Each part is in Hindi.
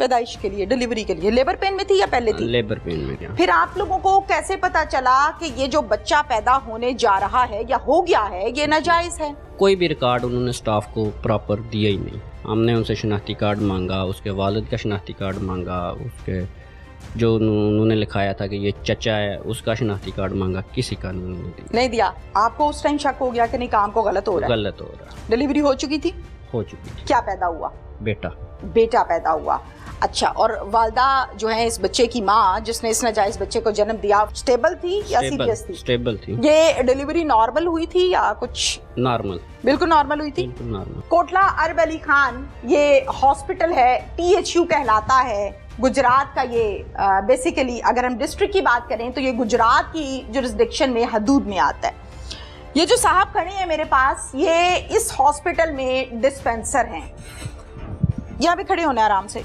पैदाइश के लिए, डिलीवरी के लिए। लेबर पेन में थी या पहले थी? लेबर पेन में। क्या फिर आप लोगों को कैसे पता चला कि ये जो बच्चा पैदा होने जा रहा है या हो गया है ये नाजायज है? कोई भी रिकॉर्ड उन्होंने स्टाफ को प्रॉपर दिया ही नहीं। हमने उनसे शनाख्ती कार्ड मांगा, उसके वालिद का शनाख्ती कार्ड मांगा, उसके जो उन्होंने लिखाया था कि ये चचा है उसका शनाख्ती कार्ड मांगा, किसी का नहीं दिया। आपको उस टाइम शक हो गया कि नहीं काम को गलत हो रहा है? गलत हो रहा है। डिलीवरी हो चुकी थी? हो चुकी थी। क्या पैदा हुआ? बेटा। बेटा पैदा हुआ। अच्छा, और वालदा जो है इस बच्चे की माँ जिसने इस नाजायज बच्चे को जन्म दिया, स्टेबल थी या सीरियस थी? स्टेबल थी। ये डिलीवरी नॉर्मल हुई थी या कुछ? नॉर्मल, बिल्कुल नॉर्मल हुई थी। बिल्कुल नॉर्मल। कोटला अरब अली खान ये हॉस्पिटल है, THU कहलाता है, गुजरात का। ये बेसिकली अगर हम डिस्ट्रिक्ट की बात करें तो ये गुजरात की जुरिस्डिक्शन में, हदूद में आता है। ये जो साहब खड़े हैं मेरे पास, ये इस हॉस्पिटल में डिस्पेंसर हैं। यहाँ पे खड़े होना आराम से,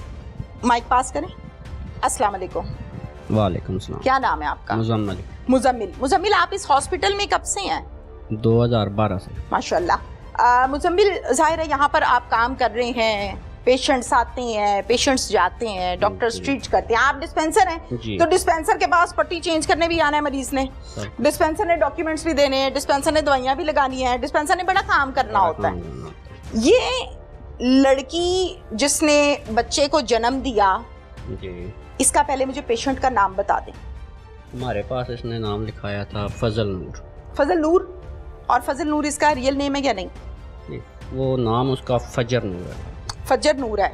माइक पास करें। अस्सलाम वालेकुम। वालेकुम सलाम। क्या नाम है आपका? मुजम्मिल। मुजम्मिल। मुजम्मिल, आप इस हॉस्पिटल में कब से हैं? 2012 से। माशाल्लाह। मुजम्मिल, जाहिर है यहाँ पर आप काम कर रहे हैं, पेशेंट्स आते हैं, पेशेंट्स जाते हैं, डॉक्टर्स ट्रीट करते हैं, आप डिस्पेंसर हैं, तो डिस्पेंसर के पास पट्टी चेंज करने भी आना है मरीज ने, डिस्पेंसर ने डॉक्यूमेंट्स भी देने हैं, डिस्पेंसर ने दवाइयाँ भी लगानी है, डिस्पेंसर ने बड़ा काम करना होता है। ये लड़की जिसने बच्चे को जन्म दिया, इसका पहले मुझे पेशेंट का नाम बता दें। हमारे पास इसने नाम लिखाया था फजल नूर। फजल नूर? और फजल नूर इसका रियल नेम है या नहीं? वो नाम उसका फजर नूर है। फजर नूर है।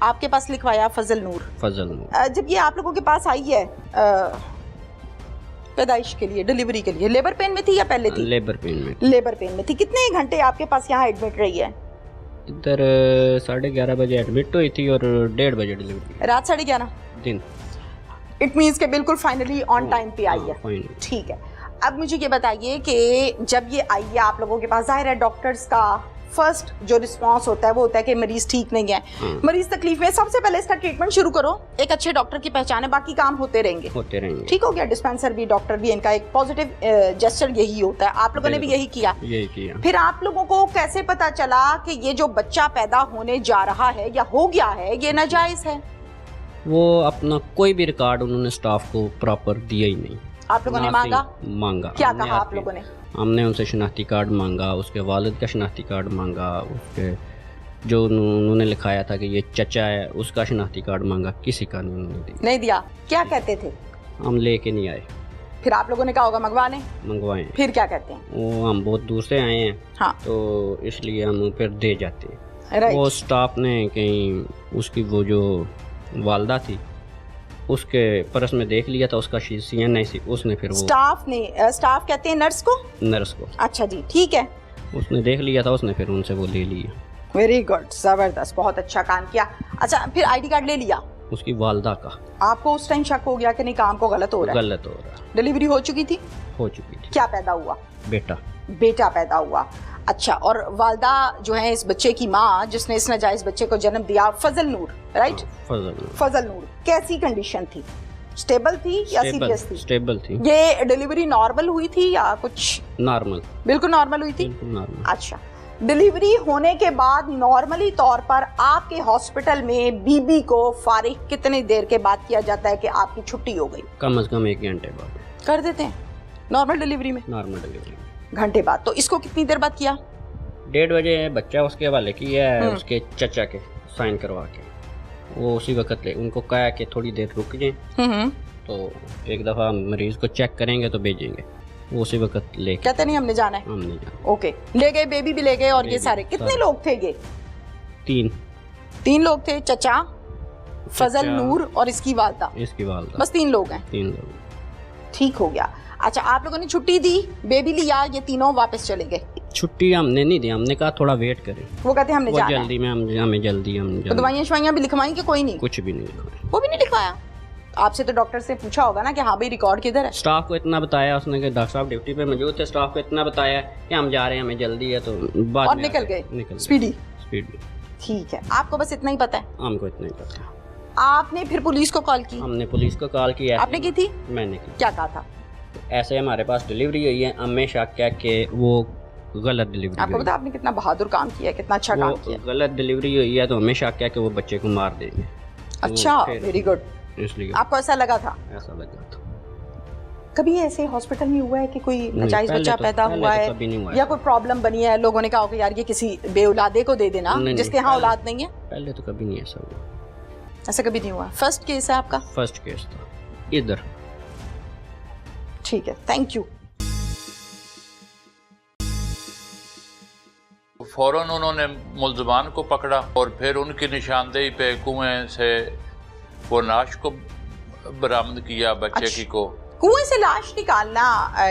आपके पास लिखवाया फजल नूर। फजल नूर। जब ये आप लोगों के पास आई है पैदाइश के लिए, डिलीवरी के लिए, लेबर पेन में थी या पहले थी? लेबर पेन में। लेबर पेन में थी। कितने घंटे आपके पास यहाँ एडमिट रही है? इधर 11:30 बजे एडमिट हुई थी और 1:30 बजे डिलीवरी। रात 11:30 दिन। इट मीन्स के बिल्कुल फाइनली ऑन टाइम पे आई है। ठीक है। अब मुझे ये बताइए कि जब ये आई है आप लोगों के पास, जाहिर है डॉक्टर्स का फर्स्ट जो रिस्पांस होता है वो होता है कि मरीज ठीक नहीं है, मरीज तकलीफ में, सबसे पहले इसका ट्रीटमेंट शुरू करो। एक अच्छे डॉक्टर की पहचान है, बाकी काम होते रहेंगे। ठीक हो गया। डिस्पेंसर भी, डॉक्टर भी, इनका एक पॉजिटिव जेस्चर यही होता है। आप लोगों ने भी यही किया। फिर आप लोगों को कैसे पता चला कि ये जो बच्चा पैदा होने जा रहा है या हो गया है ये नाजायज है? वो अपना कोई भी रिकॉर्ड उन्होंने स्टाफ को प्रॉपर दिया ही नहीं। आप लोगों ने मांगा? क्या कहा आप लोगों ने? हमने उनसे शनाख्ती कार्ड मांगा, उसके वालिद का शनाख्ती कार्ड मांगा, उसके जो उन्होंने लिखाया था कि ये चचा है उसका शनाख्ती कार्ड मांगा, किसी का नहीं दिया। क्या कहते थे? हम लेके नहीं आए। फिर आप लोगों ने कहा होगा मंगवाएं। फिर क्या कहते हैं? वो हम बहुत दूर से आए हैं। हाँ। तो इसलिए हम फिर दे जाते हैं। वो स्टाफ ने कहीं उसकी वो जो वालदा थी उसके पर्स में देख लिया था, उसका CNIC, उसने फिर वो स्टाफ कहते हैं नर्स को? अच्छा जी, ठीक है। उसने देख लिया था, उसने फिर उनसे वो ले लिया। वेरी गुड, जबरदस्त, बहुत अच्छा काम किया। अच्छा, फिर ID कार्ड ले लिया उसकी वालदा का। आपको उस टाइम शक हो गया कि नहीं काम को गलत हो रहा है? डिलीवरी हो चुकी थी? हो चुकी थी। क्या पैदा हुआ? बेटा। बेटा पैदा हुआ। अच्छा, और वालदा जो है इस बच्चे की माँ जिसने इस नाजायज बच्चे को जन्म दिया, फजल नूर, राइट? फजल नूर। कैसी कंडीशन थी? स्टेबल थी या सीरियस थी? स्टेबल थी। ये डिलीवरी नॉर्मल हुई थी या कुछ? नॉर्मल। बिल्कुल नॉर्मल हुई थी। अच्छा, डिलीवरी होने के बाद नॉर्मली तौर पर आपके हॉस्पिटल में बीबी को फारिग कितनी देर के बाद किया जाता है कि आपकी छुट्टी हो गई? कम से कम 1 घंटे बाद कर देते हैं नॉर्मल डिलीवरी में। घंटे बाद। तो इसको कितनी देर बाद किया? 1:30 बजे बच्चा उसके हवाले किया है, उसके चचा के साइन करवा के। वो उसी वक्त उनको कहा कि थोड़ी देर रुक जाए, तो एक दफ़ा मरीज को चेक करेंगे तो भेजेंगे। वो उसी वक्त ले कहते नहीं हमने जाना है। हम नहीं जाना। ओके, ले गए, बेबी भी ले गए। और ये सारे कितने लोग थे? ये 3 लोग थे, चचा, फजल नूर और इसकी वालदा। बस 3 लोग हैं। 3 लोग। ठीक हो गया। अच्छा, आप लोगों ने छुट्टी दी, बेबी लिया, ये तीनों वापस चले गए? छुट्टी हमने नहीं दी, हमने कहा थोड़ा वेट करें। वो कहते हैं हमने जाना है। जल्दी में हमें जल्दी। तो दवाइयाँ भी लिखवाई कि कोई नहीं? कुछ भी नहीं लिखवाया। वो भी नहीं लिखवाया? आपसे तो डॉक्टर से पूछा होगा ना कि हाँ भाई रिकॉर्ड किधर है? स्टाफ को इतना बताया उसने कि डॉक्टर साहब ड्यूटी पे मौजूद थे, स्टाफ को इतना बताया कि हम जा रहे हैं, हमें जल्दी है, तो बाद और निकल गए स्पीडी। ठीक है, आपको बस इतना ही पता है? हमको इतना ही पता है। आपने फिर पुलिस को कॉल की? हमने पुलिस को कॉल किया। आपने की थी? मैंने की। क्या कहा था? ऐसे हमारे पास डिलीवरी हुई है, हमें शक किया कि वो गलत डिलीवरी। आपको पता आपने कितना बहादुर काम किया, कितना अच्छा काम किया। गलत डिलीवरी हुई है तो हमें शक किया कि वो बच्चे को मार देंगे। अच्छा, वेरी गुड। इसलिए आपको ऐसा लगा था? ऐसा लगा था। कभी ऐसे हॉस्पिटल में हुआ है कि कोई नाजायज बच्चा पैदा हुआ है कभी नहीं हुआ या कोई प्रॉब्लम बनी है, लोगों ने कहा हो कि यार ये किसी बेऔलादे को दे देना जिसके यहाँ औलाद नहीं है? पहले तो कभी नहीं ऐसा हुआ। ऐसा कभी नहीं हुआ? फर्स्ट केस है आपका? फर्स्ट केस था इधर। ठीक है, थैंक यू। फौरन उन्होंने मुल्ज़मान को पकड़ा और फिर उनकी निशानदेही पे कुएं से वो लाश को बरामद किया, बच्चे की को। कुएं से लाश निकालना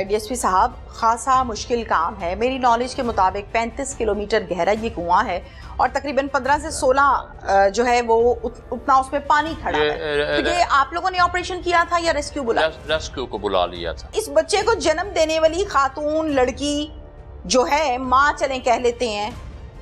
डीएसपी साहब खासा मुश्किल काम है। मेरी नॉलेज के मुताबिक 35 किलोमीटर गहरा ये कुआं है और तकरीबन 15 से 16 जो है वो उतना उसमें पानी खड़ा है। तो ये आप लोगों ने ऑपरेशन किया था या रेस्क्यू बुला? रेस्क्यू को बुला लिया था। इस बच्चे को जन्म देने वाली खातून लड़की जो है, माँ चले कह लेते हैं,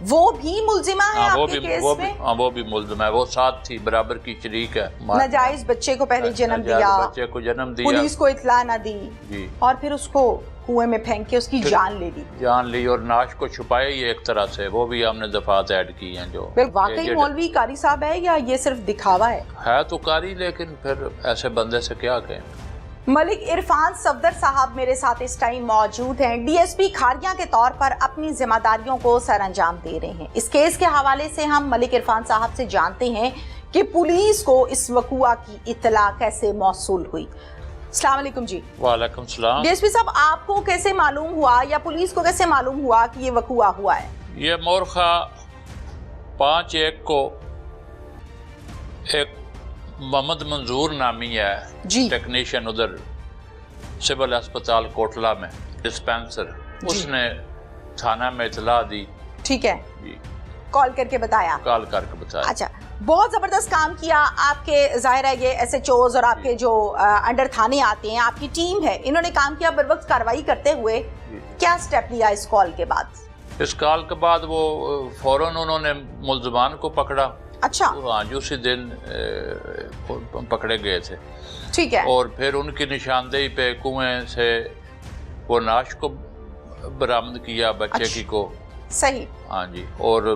वो भी मुल्जिमा है आपके केस में? वो भी मुल्जिम है, वो साथ थी, बराबर की शरीक है। नाजायज बच्चे को पहले जन्म दिया, बच्चे को जन्म दिया, पुलिस को इत्ला ना दी जी, और फिर उसको कुएं में फेंक के उसकी जान ले ली। जान ली और नाश को छुपाया ही एक तरह से। वो भी हमने दफात ऐड की हैं। जो वाकई मौलवी कारी साहब है या ये सिर्फ दिखावा है तो कारी, लेकिन फिर ऐसे बंदे से क्या कहें। मलिक इरफान सफदर साहब मेरे साथ इस टाइम मौजूद हैं। डीएसपी खारिया के तौर पर अपनी जिम्मेदारियों को सरअंजाम दे रहे हैं। इस केस के हवाले से हम मलिक इरफान साहब से जानते हैं कि पुलिस को इस वकुआ की इत्तला कैसे मौसूल हुई। अस्सलाम वालेकुम जी। वालेकुम सलाम। डीएसपी साहब, आपको कैसे मालूम हुआ या पुलिस को कैसे मालूम हुआ कि ये वकुआ हुआ है? ये मोरखा 5/1 को एक मोहम्मद मंजूर नामी है जी, टेक्नीशियन उधर सिविल अस्पताल कोटला में, डिस्पेंसर, उसने थाना में इतला दी। ठीक है जी, कॉल करके बताया? कॉल करके बताया। अच्छा, बहुत जबरदस्त काम किया आपके। जाहिर है ये SHOs और आपके जो अंडर थाने आते हैं, आपकी टीम है, इन्होंने काम किया बर वक्त कार्रवाई करते हुए। क्या स्टेप लिया इस कॉल के बाद? इस कॉल के बाद वो फौरन उन्होंने मुल्ज़मान को पकड़ा। अच्छा, हाँ जी, उसी दिन पकड़े गए थे। ठीक है। और फिर उनकी निशानदेही पे कुएं से वो लाश को बरामद किया, बच्चे की को। सही। हाँ जी। और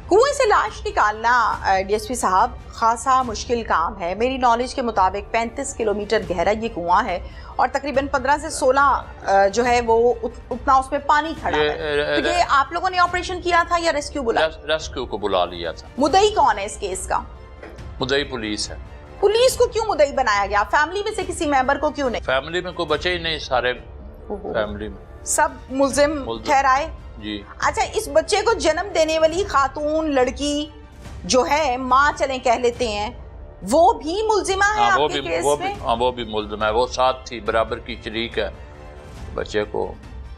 कुएं से लाश निकालना डीएसपी साहब खासा मुश्किल काम है। मेरी नॉलेज के मुताबिक 35 किलोमीटर गहरा ये कुआं है और तकरीबन 15 से 16 जो है वो उतना उसमें पानी खड़ा है। तो ये आप लोगों ने ऑपरेशन किया था या रेस्क्यू बुला? रेस्क्यू को बुला लिया था। मुद्दई कौन है इस केस का? मुद्दई पुलिस है। पुलिस को क्यों मुद्दई बनाया गया? फैमिली में से किसी मेंबर को क्यों नहीं? फैमिली में कोई बचे ही नहीं, सारे फैमिली में सब मुल्जिम ठहराए जी। अच्छा, इस बच्चे को जन्म देने वाली खातून लड़की जो है, माँ चले कह लेते हैं, वो भी मुल्जिमा है आपके केस में? वो भी मुल्जिम है, वो साथ थी, बराबर की शरीक है। बच्चे को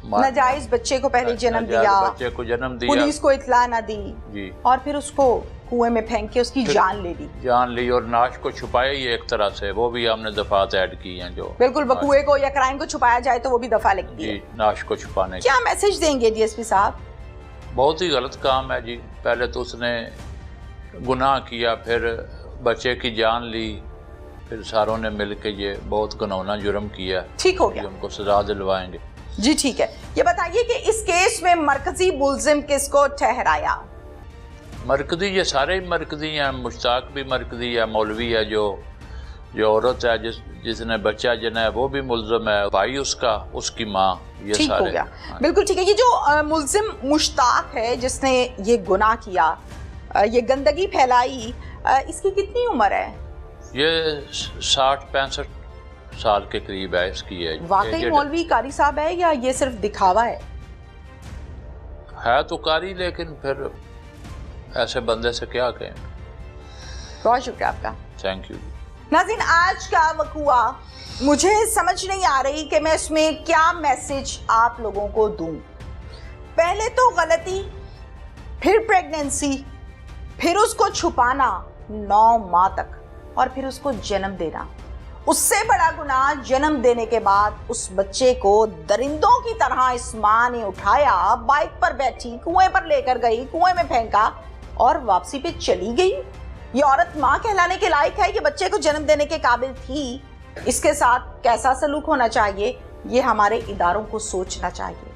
नाजायज बच्चे को पहले जन्म दिया, बच्चे को जन्म दिया, पुलिस को इत्ला ना दी जी, और फिर उसको कुएं में फेंक के उसकी जान ले ली। जान ली और नाश को छुपाया ही एक तरह से। वो भी हमने दफात ऐड की हैं। जो बिल्कुल वकुए को या क्राइम को छुपाया जाए तो वो भी दफा लिखती है। नाश को छुपाने। क्या मैसेज देंगे डीएसपी साहब? बहुत ही गलत काम है जी। पहले तो उसने गुनाह किया, फिर बच्चे की जान ली, फिर सारों ने मिलकर ये बहुत घिनौना जुर्म किया। ठीक हो गया, उनको सजा दिलवाएंगे जी। ठीक है, ये बताइए कि इस केस में मरकजी मुल्जिम किसको ठहराया? मरकजी, ये सारे ही मरकजी हैं। मुश्ताक भी मरकजी है, मौलवी है, जो औरत है जिसने बच्चा जना है वो भी मुल्जिम है, भाई उसका, उसकी माँ, ये ठीक सारे। हो गया, बिल्कुल ठीक है। ये जो मुल्जिम मुश्ताक है जिसने ये गुनाह किया, ये गंदगी फैलाई, इसकी कितनी उम्र है? ये 60-65 साल के करीब है इसकी एज। वाकई मौलवी कारी साहब है या ये सिर्फ दिखावा है? तो कारी, लेकिन फिर ऐसे बंदे से क्या कहें। बहुत शुक्रिया आपका, थैंक यू। नाज़रीन, आज का वकुआ मुझे समझ नहीं आ रही कि मैं इसमें क्या मैसेज आप लोगों को दूं। पहले तो गलती, फिर प्रेगनेंसी, फिर उसको छुपाना 9 माह तक और फिर उसको जन्म देना। उससे बड़ा गुनाह जन्म देने के बाद उस बच्चे को दरिंदों की तरह इस माँ ने उठाया, बाइक पर बैठी, कुएं पर लेकर गई, कुएं में फेंका और वापसी पे चली गई। ये औरत माँ कहलाने के लायक है? ये बच्चे को जन्म देने के काबिल थी? इसके साथ कैसा सलूक होना चाहिए, ये हमारे इदारों को सोचना चाहिए।